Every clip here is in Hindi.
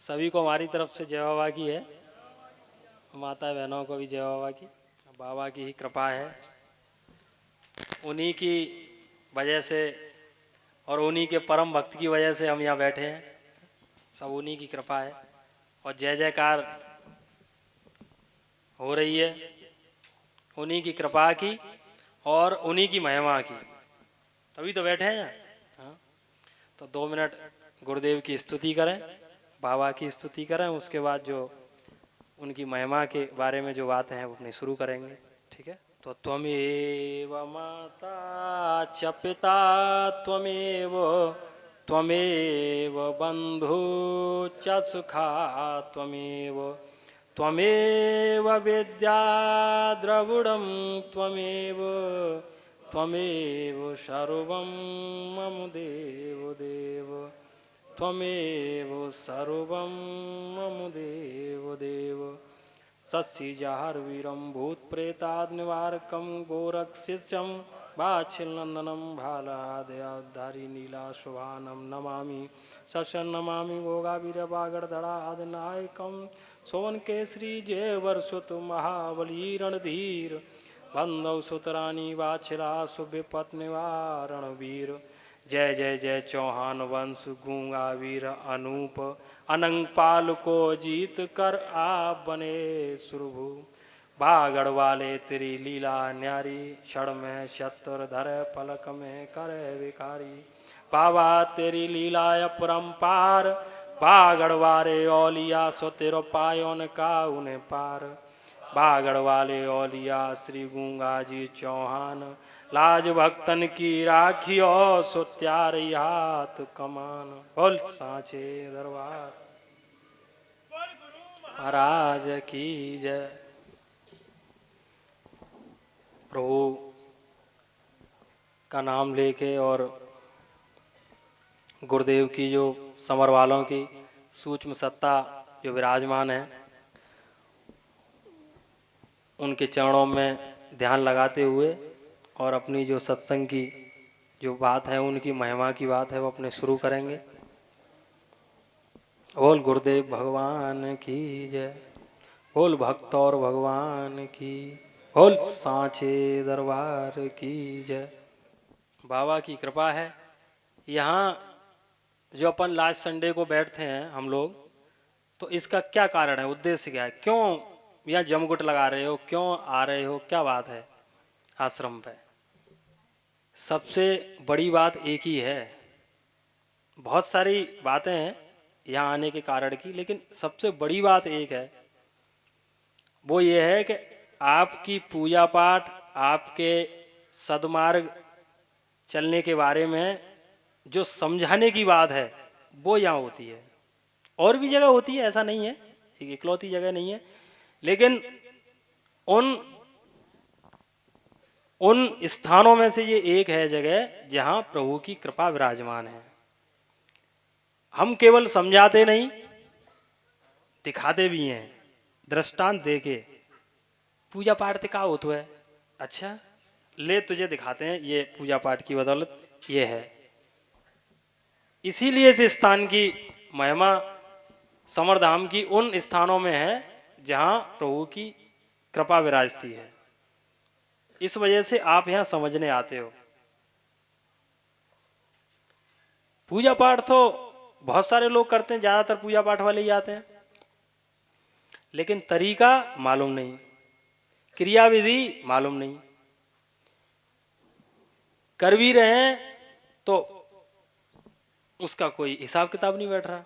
सभी को हमारी तरफ से जय बाबा की है। माता बहनों को भी जय बाबा की। बाबा की ही कृपा है, उन्हीं की वजह से और उन्हीं के परम भक्त की वजह से हम यहाँ बैठे हैं। सब उन्हीं की कृपा है और जय जयकार हो रही है उन्हीं की कृपा की और उन्हीं की महिमा की, तभी तो बैठे हैं यहाँ। हाँ, तो 2 मिनट गुरुदेव की स्तुति करें, बाबा की स्तुति करें, उसके बाद जो उनकी महिमा के बारे में जो बातें हैं वो अपनी शुरू करेंगे। ठीक है। तो त्वमेव माता च पिता त्वमेव बंधु च सुखा त्वमेव विद्या द्रविड़ं त्वमेव सर्वं मम देव त्वमेव सर्वं मम देव सस्यजाहरवीरं भूतप्रेताद्निवारकं गोरक्षिष्यं वात्सल्यनन्दनं भालादयोद्धारी नीलाशोभानं नमामि सस्यं नमामि गोगावीरवागर्धरादिनायकं सोवनकेसरी जयवर्षुत महाबली रणधीर बंधौ सुतरानी वाछिला सुभ्यपत्निवारणवीर जय जय जय चौहान वंश गूंगा वीर अनूप अनंग पाल को जीत कर आप बने सुरभु बागड़ वाले तेरी लीला न्यारी क्षण में शत्र धर पलक में करे विकारी बाबा तेरी लीला अपरंपार बागड़ वाले औलिया सो तेरो पायोन का उन्हें पार बागड़ वाले औलिया श्री गूंगा जी चौहान लाज भक्तन की राखियो सो त्यार हाथ कमान बोल सांचे दरबार महाराज की जय। प्रभु का नाम लेके और गुरुदेव की जो समर वालों की सूक्ष्म सत्ता जो विराजमान है उनके चरणों में ध्यान लगाते हुए और अपनी जो सत्संग की जो बात है उनकी महिमा की बात है वो अपने शुरू करेंगे। बोल गुरुदेव भगवान की जय, बोल भक्त और भगवान की, बोल सांचे दरबार की जय। बाबा की कृपा है। यहाँ जो अपन लास्ट संडे को बैठते हैं हम लोग, तो इसका क्या कारण है, उद्देश्य क्या है, क्यों यहाँ जमघुट लगा रहे हो, क्यों आ रहे हो, क्या बात है आश्रम पे। सबसे बड़ी बात एक ही है। बहुत सारी बातें हैं यहाँ आने के कारण की, लेकिन सबसे बड़ी बात एक है, वो ये है कि आपकी पूजा पाठ, आपके सद्मार्ग चलने के बारे में जो समझाने की बात है वो यहाँ होती है। और भी जगह होती है, ऐसा नहीं है, एक इकलौती जगह नहीं है, लेकिन उन स्थानों में से ये एक है जगह जहां प्रभु की कृपा विराजमान है। हम केवल समझाते नहीं, दिखाते भी हैं, दृष्टांत देके। पूजा पाठ का होता है, अच्छा ले तुझे दिखाते हैं, ये पूजा पाठ की बदौलत ये है। इसीलिए इस स्थान की महिमा समरधाम की उन स्थानों में है जहां प्रभु की कृपा विराजती है। इस वजह से आप यहां समझने आते हो। पूजा पाठ तो बहुत सारे लोग करते हैं, ज्यादातर पूजा पाठ वाले ही आते हैं, लेकिन तरीका मालूम नहीं, क्रिया विधि मालूम नहीं। कर भी रहे हैं तो उसका कोई हिसाब किताब नहीं बैठ रहा।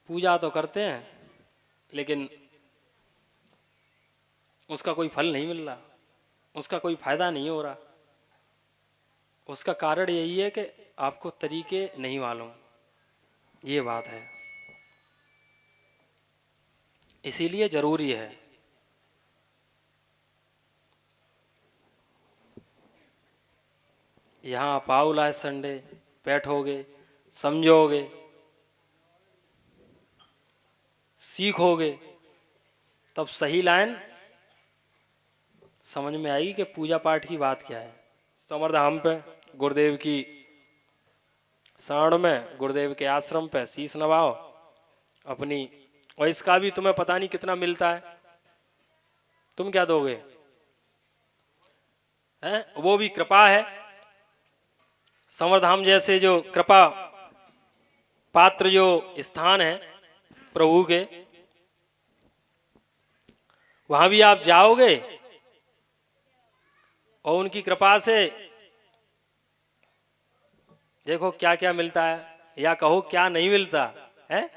पूजा तो करते हैं लेकिन उसका कोई फल नहीं मिल रहा, उसका कोई फायदा नहीं हो रहा। उसका कारण यही है कि आपको तरीके नहीं मालूम, ये बात है। इसीलिए जरूरी है यहाँ आप आओ, लास्ट संडे बैठोगे, समझोगे, सीखोगे, तब सही लाइन समझ में आएगी कि पूजा पाठ की बात क्या है। समरधाम पे गुरुदेव की शरण में, गुरुदेव के आश्रम पे शीश नवाओ अपनी, और इसका भी तुम्हें पता नहीं कितना मिलता है, तुम क्या दोगे? हैं? वो भी कृपा है। समरधाम जैसे जो कृपा पात्र जो स्थान है प्रभु के, वहां भी आप जाओगे और उनकी कृपा से देखो क्या क्या मिलता है, या कहो क्या नहीं मिलता है।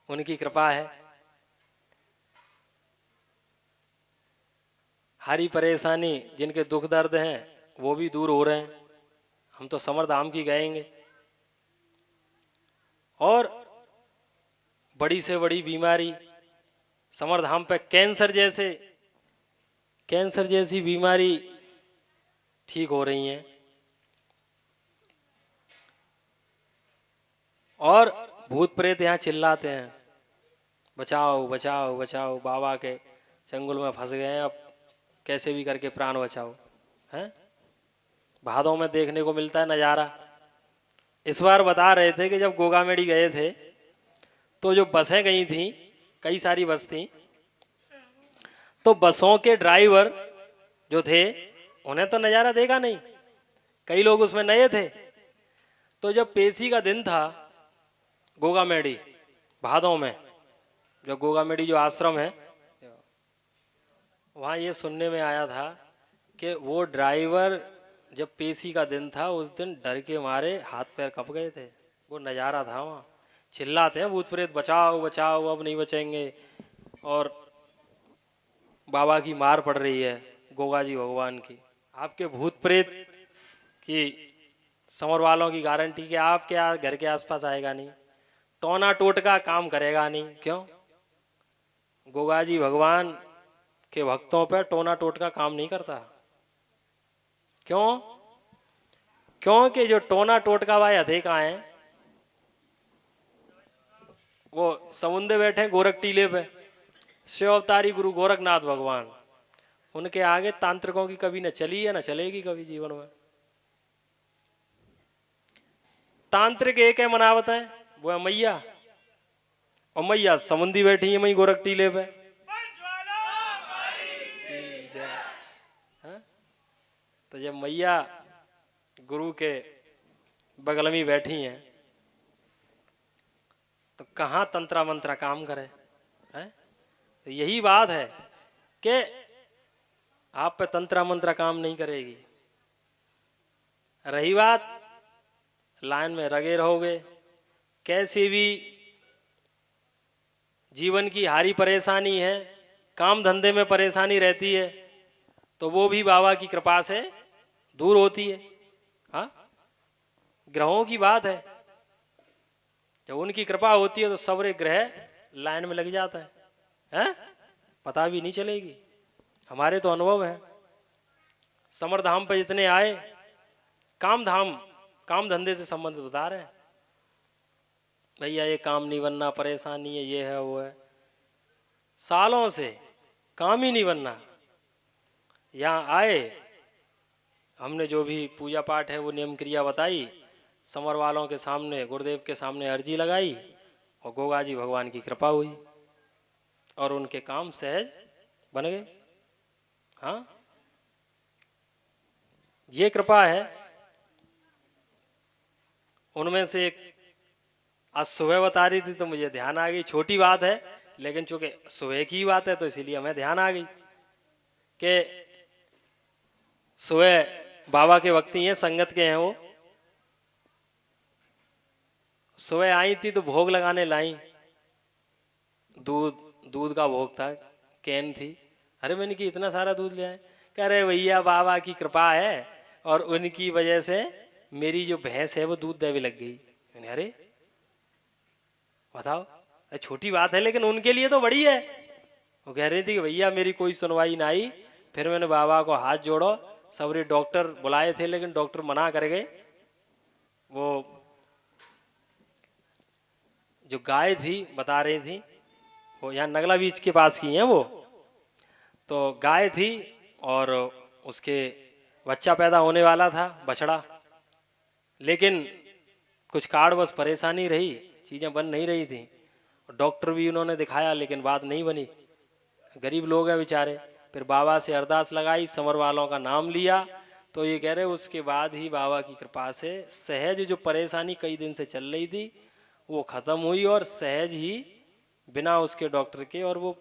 उनकी कृपा है। हरी परेशानी जिनके दुख दर्द हैं वो भी दूर हो रहे हैं। हम तो समरधाम की गएंगे, और बड़ी से बड़ी बीमारी समरधाम पे कैंसर जैसी बीमारी ठीक हो रही हैं। और भूत प्रेत यहाँ चिल्लाते हैं, बचाओ बचाओ बचाओ, बाबा के चंगुल में फंस गए हैं, अब कैसे भी करके प्राण बचाओ। हैं? भादों में देखने को मिलता है नज़ारा। इस बार बता रहे थे कि जब गोगामेड़ी गए थे तो जो बसें गई थी, कई सारी बस थी, तो बसों के ड्राइवर जो थे उन्हें तो नज़ारा देखा नहीं, कई लोग उसमें नए थे। तो जब पेशी का दिन था गोगामेड़ी भादों में, जो गोगामेड़ी जो आश्रम है वहाँ ये सुनने में आया था कि वो ड्राइवर जब पेशी का दिन था उस दिन डर के मारे हाथ पैर कप गए थे। वो नज़ारा था, वहाँ चिल्लाते हैं भूत प्रेत बचाओ बचाओ, अब नहीं बचेंगे, और बाबा की मार पड़ रही है, गोगा जी भगवान की। आपके भूत प्रेत की समर वालों की गारंटी कि आपके घर के आसपास आएगा नहीं, टोना टोटका काम करेगा नहीं। क्यों? गोगा जी भगवान के भक्तों पर टोना टोटका काम नहीं करता। क्यों? क्योंकि जो टोना टोटका भाई हथे कहाँ है, वो समुद्र बैठे गोरख टीले पे, शिव अवतारी गुरु गोरखनाथ भगवान, उनके आगे तांत्रिकों की कभी न चली है न चलेगी कभी जीवन में। तांत्रिक एक है मनावत है, वो है मैया, और मैया समुद्री बैठी है वही गोरख टीले पे। तो जब मैया गुरु के बगल में बैठी हैं तो कहाँ तंत्रा मंत्रा काम करे हैं? तो यही बात है कि आप पे तंत्रा मंत्रा काम नहीं करेगी। रही बात लाइन में लगे रहोगे, कैसे भी जीवन की हारी परेशानी है, काम धंधे में परेशानी रहती है, तो वो भी बाबा की कृपा से दूर होती है। हाँ, ग्रहों की बात है, जब उनकी कृपा होती है तो सबरे ग्रह लाइन में लग जाता है, हैं? पता भी नहीं चलेगी। हमारे तो अनुभव है, समरधाम पर जितने आए काम धंधे से संबंध बता रहे हैं, भैया ये काम नहीं बनना, परेशानी है, ये है वो है, सालों से काम ही नहीं बनना। यहाँ आए, हमने जो भी पूजा पाठ है वो नियम क्रिया बताई, समर वालों के सामने गुरुदेव के सामने अर्जी लगाई, और गोगा जी भगवान की कृपा हुई और उनके काम सहज बन गए। हाँ, ये कृपा है। उनमें से एक आज सुबह बता रही थी तो मुझे ध्यान आ गई, छोटी बात है लेकिन चूंकि सुबह की बात है तो इसीलिए हमें ध्यान आ गई कि सुबह बाबा के भक्ति हैं, संगत के हैं, वो सुबह आई थी तो भोग लगाने लाई, दूध का भोग था, कैन थी। अरे मैंने कि इतना सारा दूध ले आए, कह रहे भैया बाबा की कृपा है और उनकी वजह से मेरी जो भैंस है वो दूध देवे लग गई। मैंने अरे बताओ, छोटी बात है लेकिन उनके लिए तो बड़ी है। वो कह रही थी कि भैया मेरी कोई सुनवाई ना आई, फिर मैंने बाबा को हाथ जोड़ो, सबरे डॉक्टर बुलाए थे लेकिन डॉक्टर मना कर गए। वो जो गाय थी बता रही थी, वो यहाँ नगला बीच के पास की हैं, वो तो गाय थी और उसके बच्चा पैदा होने वाला था, बछड़ा, लेकिन कुछ कारणवश परेशानी रही, चीज़ें बन नहीं रही थी। डॉक्टर भी उन्होंने दिखाया लेकिन बात नहीं बनी। गरीब लोग हैं बेचारे। फिर बाबा से अरदास लगाई, समर वालों का नाम लिया, तो ये कह रहे उसके बाद ही बाबा की कृपा से सहज जो परेशानी कई दिन से चल रही थी वो खत्म हुई और सहज ही बिना उसके डॉक्टर के, और वो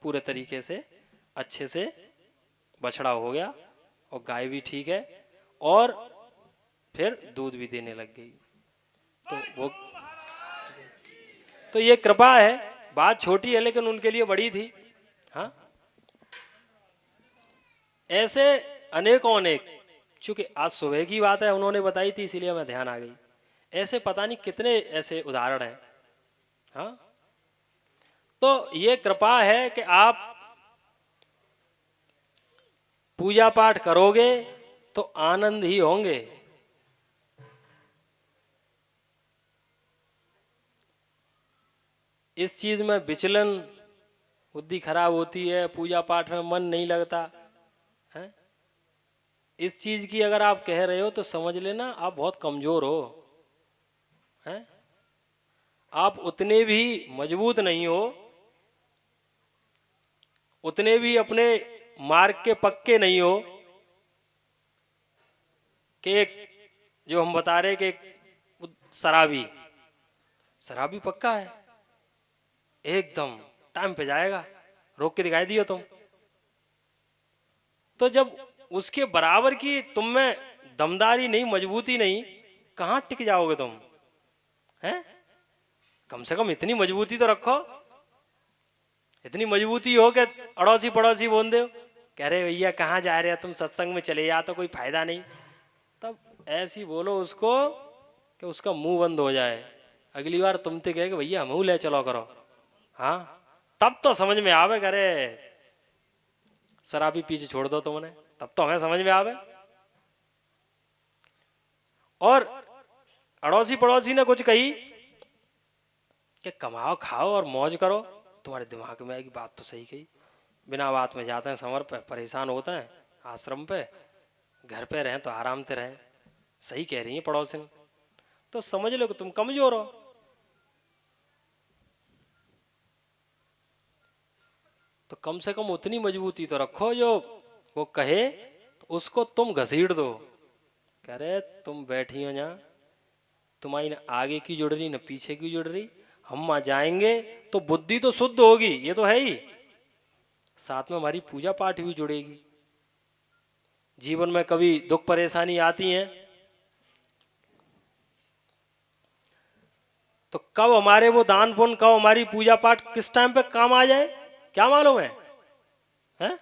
पूरे तरीके से अच्छे से बछड़ा हो गया और गाय भी ठीक है और फिर दूध भी देने लग गई। तो ये कृपा है। बात छोटी है लेकिन उनके लिए बड़ी थी। हाँ, ऐसे अनेकों अनेक, चूंकि आज सुबह की बात है उन्होंने बताई थी इसीलिए मैं ध्यान आ गई। ऐसे पता नहीं कितने ऐसे उदाहरण हैं। हाँ, तो ये कृपा है कि आप पूजा पाठ करोगे तो आनंद ही होंगे। इस चीज में विचलन, बुद्धि खराब होती है, पूजा पाठ में मन नहीं लगता है, इस चीज की अगर आप कह रहे हो तो समझ लेना आप बहुत कमजोर हो। हैं, आप उतने भी मजबूत नहीं हो, उतने भी अपने मार्ग के पक्के नहीं हो कि एक जो हम बता रहे कि शराबी शराबी पक्का है, एकदम टाइम पे जाएगा, रोक के दिखाई दियो तुम। तो जब उसके बराबर की तुम में दमदारी नहीं, मजबूती नहीं, कहां टिक जाओगे तुम? हैं, कम से कम इतनी मजबूती तो रखो। इतनी मजबूती हो कि अड़ोसी पड़ोसी बोल दो, कह रहे भैया कहाँ जा रहे हो तुम, सत्संग में चले जा तो कोई फायदा नहीं। तब ऐसी बोलो उसको कि उसका मुंह बंद हो जाए। अगली बार तुमसे कहे कि भैया मुंह ले चलो करो। हाँ, तब तो समझ में आवे, करे शराबी पीछे छोड़ दो तुमने, तब तो हमें समझ में आवे। और अड़ोसी पड़ोसी ने कुछ कही कि कमाओ खाओ और मौज करो, तुम्हारे दिमाग में आएगी बात तो सही कही, बिना बात में जाते हैं समर पे, परेशान होते हैं आश्रम पे, घर पे रहें तो आराम से रहें। सही कह रही है पड़ोसिन, तो समझ लो कि तुम कमजोर हो। तो कम से कम उतनी मजबूती तो रखो जो वो कहे तो उसको तुम घसीट दो। कह रहे तुम बैठी हो यहाँ, तुम्हारी न आगे की जुड़ रही न पीछे की जुड़ रही, हम वहां जाएंगे तो बुद्धि तो शुद्ध होगी, ये तो है ही, साथ में हमारी पूजा पाठ भी जुड़ेगी। जीवन में कभी दुख परेशानी आती है तो कब हमारे वो दान पुण्य, कब हमारी पूजा पाठ किस टाइम पे काम आ जाए क्या मालूम है? हैं?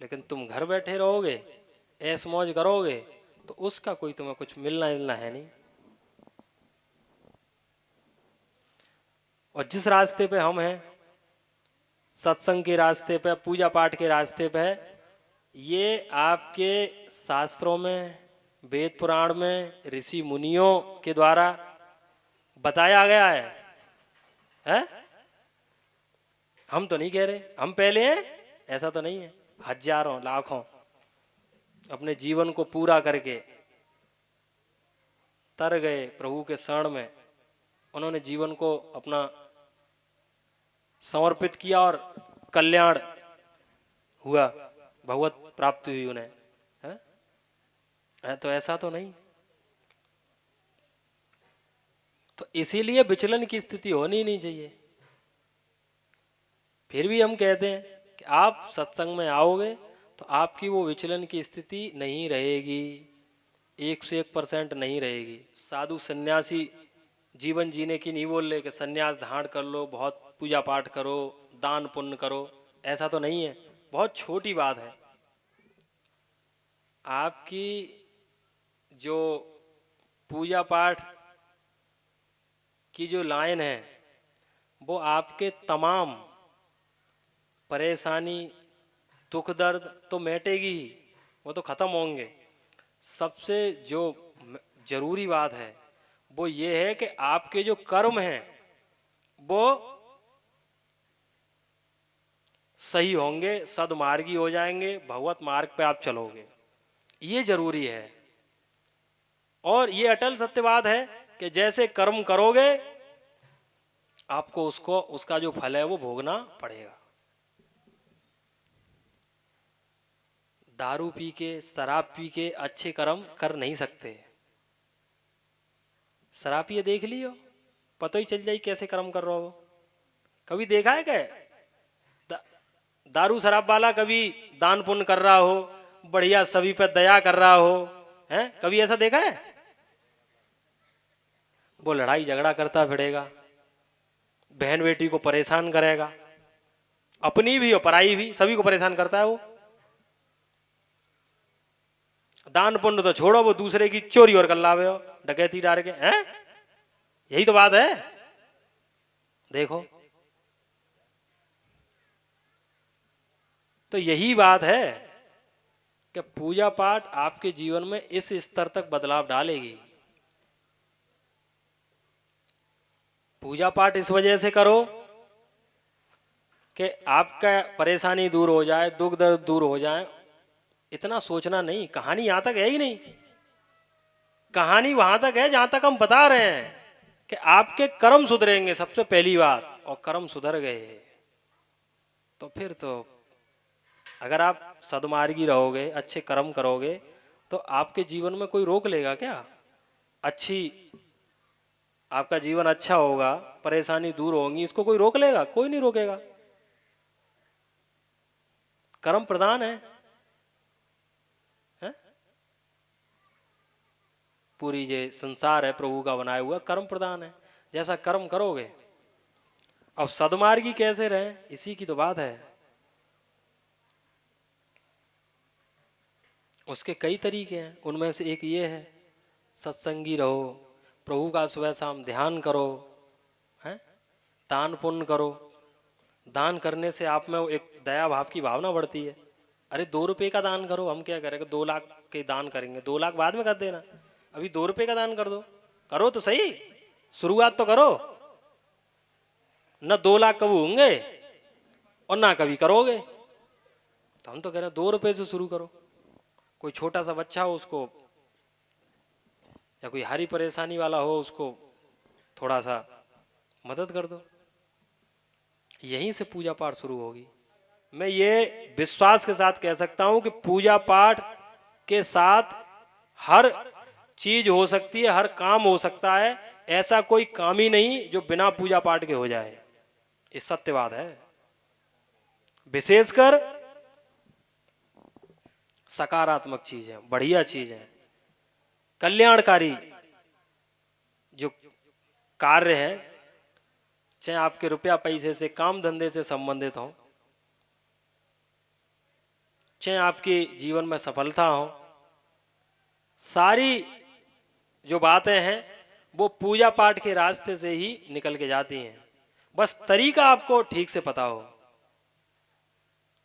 लेकिन तुम घर बैठे रहोगे, ऐस मौज करोगे तो उसका कोई तुम्हें कुछ मिलना मिलना है नहीं। और जिस रास्ते पे हम हैं, सत्संग के रास्ते पे, पूजा पाठ के रास्ते पे, ये आपके शास्त्रों में, वेद पुराण में, ऋषि मुनियों के द्वारा बताया गया है? हम तो नहीं कह रहे हम पहले हैं, ऐसा तो नहीं है। हजारों लाखों अपने जीवन को पूरा करके तर गए प्रभु के शरण में, उन्होंने जीवन को अपना समर्पित किया और कल्याण हुआ, भगवत प्राप्ति हुई उन्हें। है तो ऐसा तो नहीं। तो इसीलिए विचलन की स्थिति होनी ही नहीं चाहिए। फिर भी हम कहते हैं कि आप सत्संग में आओगे तो आपकी वो विचलन की स्थिति नहीं रहेगी, 101% नहीं रहेगी। साधु सन्यासी जीवन जीने की नहीं बोल रहे कि सन्यास धारण कर लो, बहुत पूजा पाठ करो, दान पुण्य करो, ऐसा तो नहीं है। बहुत छोटी बात है। आपकी जो पूजा पाठ की जो लाइन है वो आपके तमाम परेशानी, दुख दर्द तो मिटेगी ही, वो तो खत्म होंगे। सबसे जो जरूरी बात है वो ये है कि आपके जो कर्म हैं वो सही होंगे, सदमार्गी हो जाएंगे, भगवत मार्ग पे आप चलोगे, ये जरूरी है। और ये अटल सत्यवाद है कि जैसे कर्म करोगे आपको उसका जो फल है वो भोगना पड़ेगा। दारू पी के, शराब पी के अच्छे कर्म कर नहीं सकते। शराब पिए देख लियो, पता ही चल जाए कैसे कर्म कर रहा हो। कभी देखा है क्या दारू शराब वाला कभी दान पुण्य कर रहा हो, बढ़िया सभी पर दया कर रहा हो? है कभी ऐसा देखा है? वो लड़ाई झगड़ा करता फिरेगा, बहन बेटी को परेशान करेगा, अपनी भी और पराई भी, सभी को परेशान करता है वो। दान पुण्य तो छोड़ो, वो दूसरे की चोरी और कर लावे हो, डकैती डाल के। हैं यही तो बात है। देखो तो यही बात है कि पूजा पाठ आपके जीवन में इस स्तर तक बदलाव डालेगी। पूजा पाठ इस वजह से करो कि आपका परेशानी दूर हो जाए, दुख दर्द दूर हो जाए। इतना सोचना नहीं, कहानी यहां तक है ही नहीं। कहानी वहां तक है जहां तक हम बता रहे हैं कि आपके कर्म सुधरेंगे सबसे पहली बात, और कर्म सुधर गए तो फिर तो अगर आप सद्मार्गी रहोगे, अच्छे कर्म करोगे, तो आपके जीवन में कोई रोक लेगा क्या? अच्छी आपका जीवन अच्छा होगा, परेशानी दूर होंगी, इसको कोई रोक लेगा? कोई नहीं रोकेगा। कर्म प्रधान है? पूरी ये संसार है प्रभु का बनाया हुआ, कर्म प्रधान है। जैसा कर्म करोगे। अब सद्मार्गी कैसे रहे, इसी की तो बात है। उसके कई तरीके हैं, उनमें से एक ये है सत्संगी रहो, प्रभु का सुबह शाम ध्यान करो, हैं दान पुण्य करो। दान करने से आप में एक दया भाव की भावना बढ़ती है। अरे 2 रुपए का दान करो, हम क्या करेंगे, 2 लाख के दान करेंगे, 2 लाख बाद में कर देना, अभी 2 रुपए का दान कर दो। करो तो सही, शुरुआत तो करो। न 2 लाख कभी होंगे और ना कभी करोगे, तो हम तो कह रहे हैं 2 रुपए से शुरू करो। कोई छोटा सा बच्चा हो उसको, या कोई हारी परेशानी वाला हो उसको थोड़ा सा मदद कर दो। यहीं से पूजा पाठ शुरू होगी। मैं ये विश्वास के साथ कह सकता हूं कि पूजा पाठ के साथ हर चीज हो सकती है, हर काम हो सकता है। ऐसा कोई काम ही नहीं जो बिना पूजा पाठ के हो जाए, ये सत्यवाद है। विशेषकर सकारात्मक चीज है, बढ़िया चीज है, कल्याणकारी जो कार्य है, चाहे आपके रुपया पैसे से, काम धंधे से संबंधित हो, चाहे आपके जीवन में सफलता हो, सारी जो बातें हैं वो पूजा पाठ के रास्ते से ही निकल के जाती हैं। बस तरीका आपको ठीक से पता हो,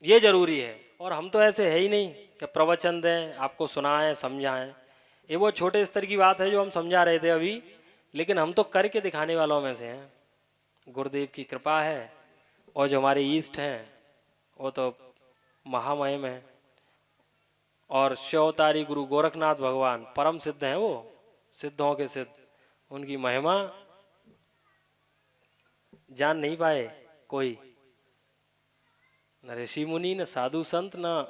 ये जरूरी है। और हम तो ऐसे है ही नहीं कि प्रवचन दें, आपको सुनाएं, समझाएं। ये वो छोटे स्तर की बात है जो हम समझा रहे थे अभी, लेकिन हम तो करके दिखाने वालों में से हैं। गुरुदेव की कृपा है, और जो हमारे ईष्ट हैं वो तो महामहिम है, और शिवतारी गुरु गोरखनाथ भगवान परम सिद्ध हैं, वो सिद्धों के सिद्ध। उनकी महिमा जान नहीं पाए कोई, न ऋषि मुनि, न साधु संत, न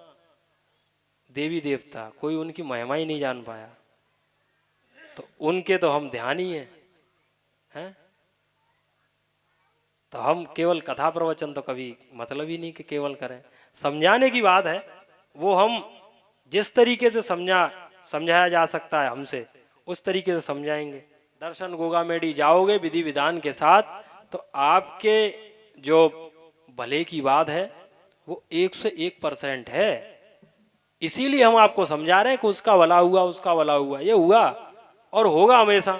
देवी देवता, कोई उनकी महिमा ही नहीं जान पाया। तो उनके तो हम ध्यान ही हैं। तो हम केवल कथा प्रवचन तो कभी मतलब ही नहीं कि केवल करें। समझाने की बात है, वो हम जिस तरीके से समझाया जा सकता है हमसे, उस तरीके से समझाएंगे। दर्शन गोगा मेडी जाओगे विधि विधान के साथ, तो आपके जो भले की बात है वो 101% है। इसीलिए हम आपको समझा रहे हैं कि उसका भला हुआ, उसका भला हुआ। ये हुआ और होगा हमेशा।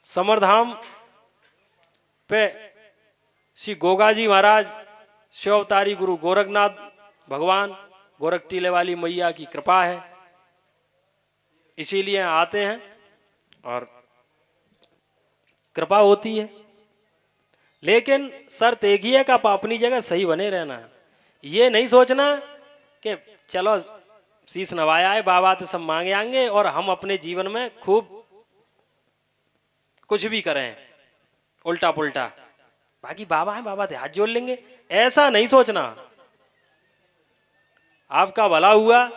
समरधाम पे श्री गोगाजी महाराज, शिवअवतारी गुरु गोरखनाथ भगवान, गोरख टीले वाली मैया की कृपा है, इसीलिए आते हैं और कृपा होती है। लेकिन शर्त एक ही है कि आप अपनी जगह सही बने रहना है। ये नहीं सोचना कि चलो शीश नवाया है, बाबा तो सब मांगे आएंगे और हम अपने जीवन में खूब कुछ भी करें उल्टा पुल्टा, बाकी बाबा है, बाबा से हाथ जोड़ लेंगे, ऐसा नहीं सोचना। आपका भला हुआ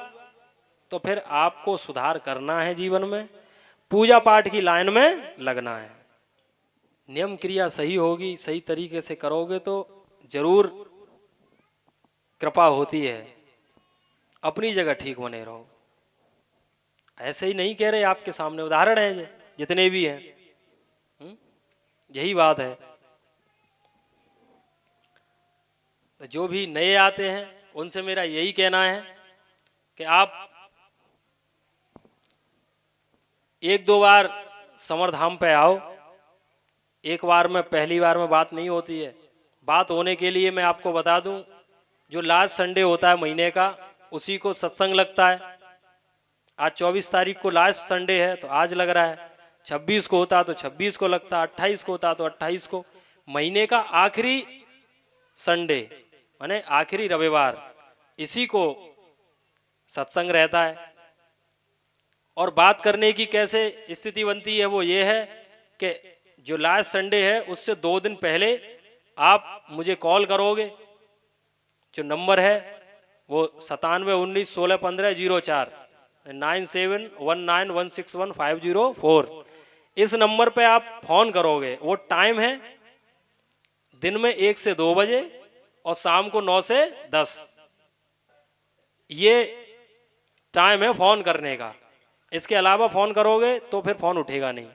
तो फिर आपको सुधार करना है जीवन में, पूजा पाठ की लाइन में लगना है। नियम क्रिया सही होगी, सही तरीके से करोगे तो जरूर कृपा होती है। अपनी जगह ठीक बने रहो। ऐसे ही नहीं कह रहे, आपके सामने उदाहरण है जितने भी हैं, यही बात है। तो जो भी नए आते हैं उनसे मेरा यही कहना है कि आप एक दो बार समरधाम पे आओ। एक बार में, पहली बार में बात नहीं होती है। बात होने के लिए मैं आपको बता दूं, जो लास्ट संडे होता है महीने का, उसी को सत्संग लगता है। आज 24 तारीख को लास्ट संडे है तो आज लग रहा है, 26 को होता तो 26 को लगता, 28 को होता तो 28 को। महीने का आखिरी संडे माने आखिरी रविवार, इसी को सत्संग रहता है। और बात करने की कैसे स्थिति बनती है, वो ये है कि जो लास्ट संडे है उससे 2 दिन पहले आप मुझे कॉल करोगे। जो नंबर है वो 9719161504 9719161504। इस नंबर पे आप फोन करोगे। वो टाइम है दिन में 1 से 2 बजे और शाम को 9 से 10। ये टाइम है फोन करने का। इसके अलावा फोन करोगे तो फिर फोन उठेगा नहीं।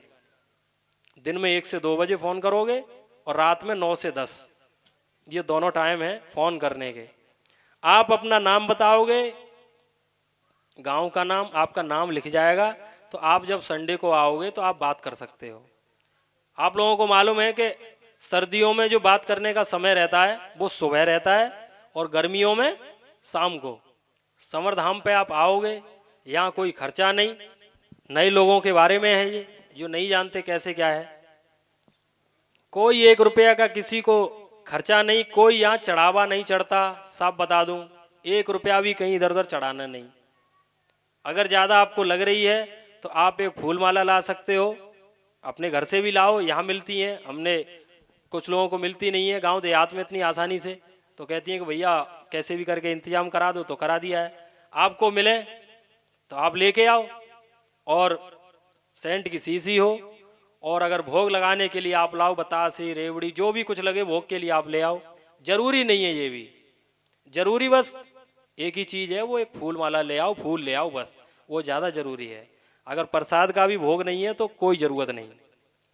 दिन में 1 से 2 बजे फोन करोगे और रात में 9 से 10, ये दोनों टाइम है फोन करने के। आप अपना नाम बताओगे, गांव का नाम, आपका नाम लिख जाएगा, तो आप जब संडे को आओगे तो आप बात कर सकते हो। आप लोगों को मालूम है कि सर्दियों में जो बात करने का समय रहता है वो सुबह रहता है और गर्मियों में शाम को। समरधाम पे आप आओगे, यहाँ कोई खर्चा नहीं। नए लोगों के बारे में है ये, जो नहीं जानते कैसे क्या है। कोई 1 रुपया का किसी को खर्चा नहीं, कोई यहाँ चढ़ावा नहीं चढ़ता। साफ बता दूं, 1 रुपया भी कहीं इधर उधर चढ़ाना नहीं। अगर ज़्यादा आपको लग रही है तो आप एक फूल माला ला सकते हो, अपने घर से भी लाओ, यहाँ मिलती हैं। हमने कुछ लोगों को मिलती नहीं है गांव देहात में इतनी आसानी से, तो कहती हैं कि भैया कैसे भी करके इंतजाम करा दो, तो करा दिया है। आपको मिले तो आप लेके आओ, और सेंट की शीशी हो, और अगर भोग लगाने के लिए आप लाओ बतासे, रेवड़ी, जो भी कुछ लगे भोग के लिए आप ले आओ। जरूरी नहीं है ये भी, जरूरी बस एक ही चीज़ है, वो एक फूल माला ले आओ, फूल ले आओ, बस वो ज़्यादा जरूरी है। अगर प्रसाद का भी भोग नहीं है तो कोई ज़रूरत नहीं,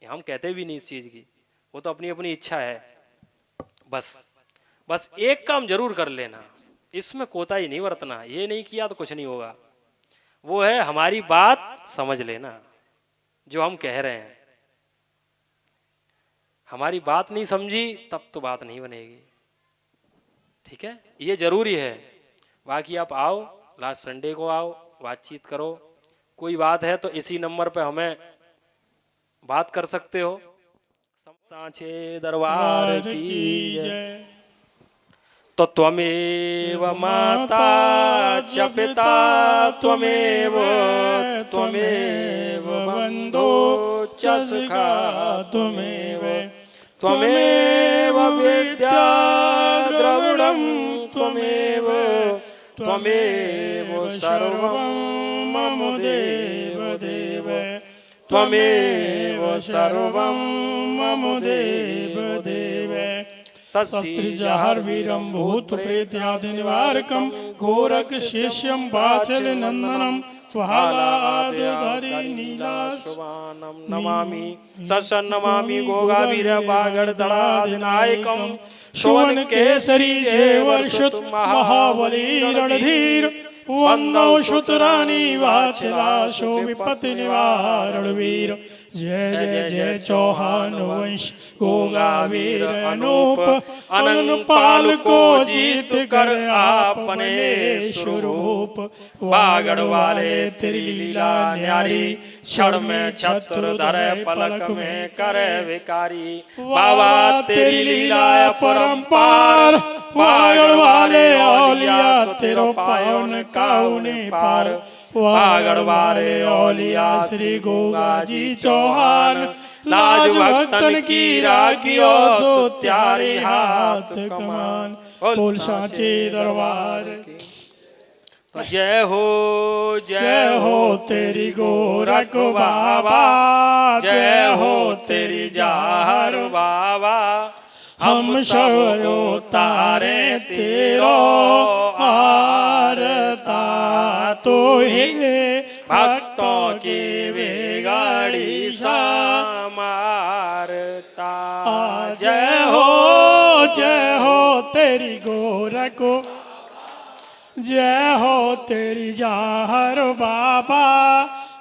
हम कहते भी नहीं इस चीज़ की, वो तो अपनी अपनी इच्छा है। बस एक काम जरूर कर लेना, इसमें कोताही नहीं बरतना। ये नहीं किया तो कुछ नहीं होगा। वो है हमारी बात समझ लेना, जो हम कह रहे हैं। हमारी बात नहीं समझी तब तो बात नहीं बनेगी, ठीक है, ये जरूरी है। बाकी आप आओ, लास्ट संडे को आओ, बातचीत करो। कोई बात है तो इसी नंबर पे हमें बात कर सकते हो। सांचे दरबार की जय। तो त्वमेव माता च पिता त्वमेव बंधो च सखा त्वमेव विद्या द्रविणं त्वमेव सर्वं मम देव देव त्वमेव सर्वं मम देव देव। सस्त्रिजहर वीरं भूत प्रेत्यादि निवारकं गोरख शिष्यं वाचल नंदनं त्वहालाद्यधरि नीलाशवानं नमामि। सत्सं नमामि गोगावीर बागड़दड़ादिनायकं शोवन केसरी जय वर्षत महाबली रणधीर वंदो शुतरानी वाचलाशो विपत्ति निवारण वीर। जय जय जय चौहान वंश गोगावीर अनूप अनंत पाल को जीत कर आपने स्वरूप बागड़ वाले तेरी लीला न्यारी क्षण में छत्र धरे पलक में करे विकारी बाबा तेरी लीला परंपार बागड़ वाले औलिया तेरो पायोन काउने पार बागड़ वाले औलिया श्री गोगा जी चौहान लाज भक्तन की राखियो सो त्यारे हाथ कमान बोल साचे दरबार की तो जय हो तेरी गोरख बाबा जय हो तेरी जाहर बाबा हम सब तारे तेरो आरता तो ही भक्तों की बिगाड़ी समारता जय हो तेरी गोरख जय हो तेरी जाहर बाबा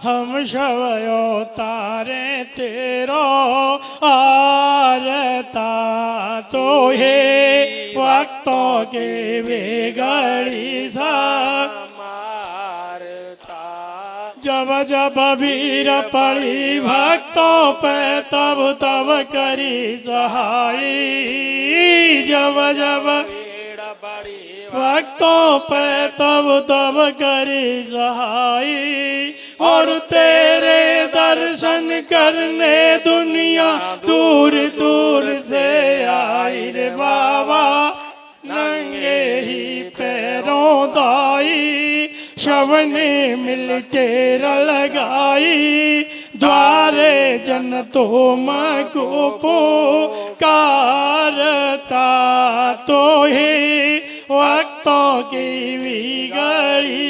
हम सब तारे तेरो आरता तो हे भक्तों के बिगड़ी समारता जब जब भीड़ पड़ी भक्तों पे तब तब करी सहाई जब जब भक्तों पे तब तब करी सहाई और तेरे दर्शन करने दुनिया दूर दूर से आई रे बाबा नंगे ही पैरों दाई शवने मिल के लगाई द्वारे जन तो को पुकारता तो ही भक्तों की बिगड़ी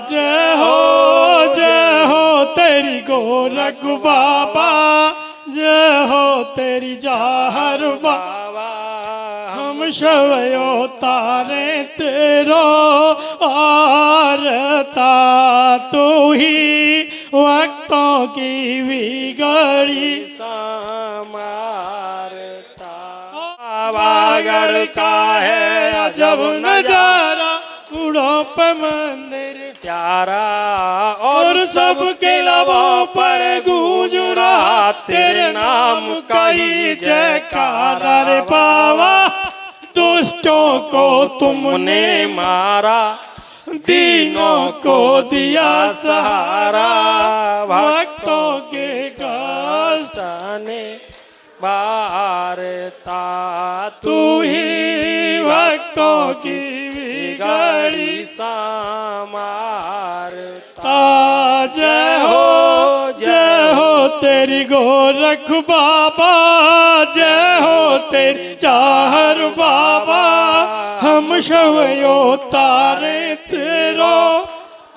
जय हो तेरी गोरख बाबा जय हो तेरी जाहर बाबा हम सब तारे तेरो आरता तू ही भक्तों की बिगड़ी बागड़ का है अजब नजारा उड़ो पे मंदिर प्यारा और सबके लबों पर गूंज रहा तेरे नाम का ही जयकारा रे बाबा दुष्टों को तुमने मारा दीनों को दिया सहारा भक्तों के कष्ट ने वारता तू ही भक्तों की बिगड़ी समारता जय हो तेरी गोरख बाबा जय हो तेरी चाहर बाबा हम सब तारे तेरो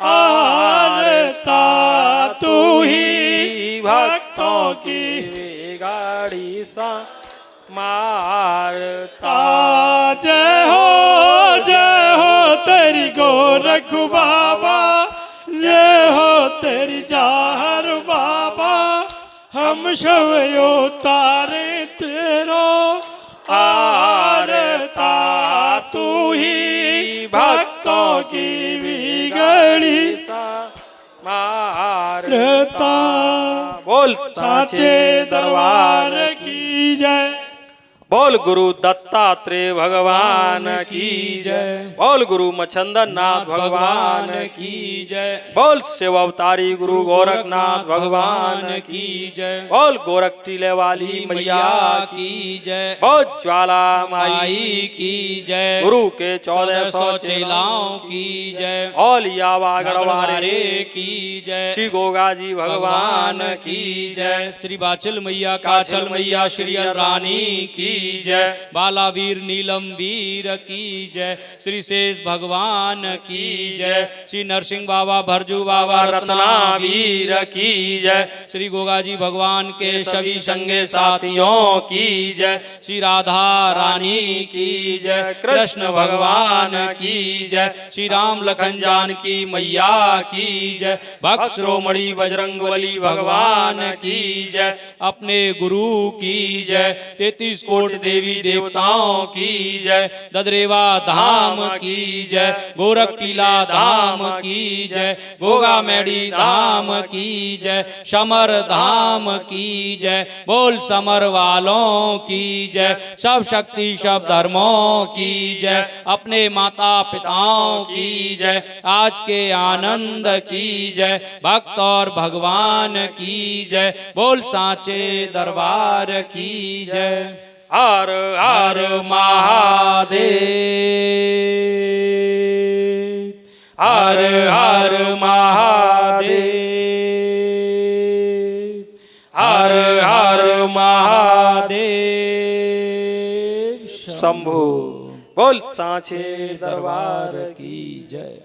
आरता तू ही भक्तों की गाड़ी सा मारता जय हो तेरी गोरख बाबा जय हो तेरी जाहर बाबा हम सब तारे तेरो आरता तू ही भक्तों की बिगड़ी सा मारता बोल साचे दरबार की जय बोल गुरु दत्तात्रेय भगवान की जय बोल गुरु मच्छंदन नाथ भगवान की जय बोल शिव अवतारी गुरु गोरखनाथ भगवान की जय बोल गोरख टीले वाली मैया की जय बोल ज्वाला माई की जय गुरु के 1400 चेलाओं की जय औलिया बागड़ वाले की जय श्री गोगा जी भगवान की जय श्री बाचल मैया काचल मैया श्री रानी की जय, बालावीर नीलम वीर की जय, श्री शेष भगवान की जय, श्री नरसिंह बाबा भरजू बाबा रत्नावीर की जय, श्री गोगा जी भगवान के सभी संगे साथियों की जय, श्री राधा रानी की जय, कृष्ण भगवान की जय, श्री राम लखन जानकी मैया की जय, भक्त श्रोमणी बजरंगबली भगवान की जय, अपने गुरु की जय, 33 कोटि देवी देवताओं की जय, ददरेवा धाम की जय, गोरख टीला धाम की जय, गोगा मैडी धाम की जय, समर धाम की जय, बोल समर वालों की जय, सब शक्ति सब धर्मों की जय, अपने माता पिताओं की जय, आज के आनंद की जय, भक्त और भगवान की जय, बोल सांचे दरबार की जय। हर हर महादेव, हर हर महादेव, हर हर महादेव शंभु। बोल सांचे दरबार की जय,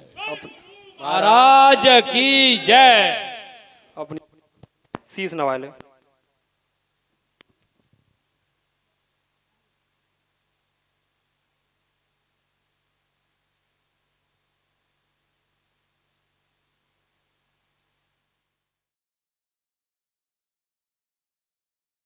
महाराज की जय। अपनी शीश नवा ले।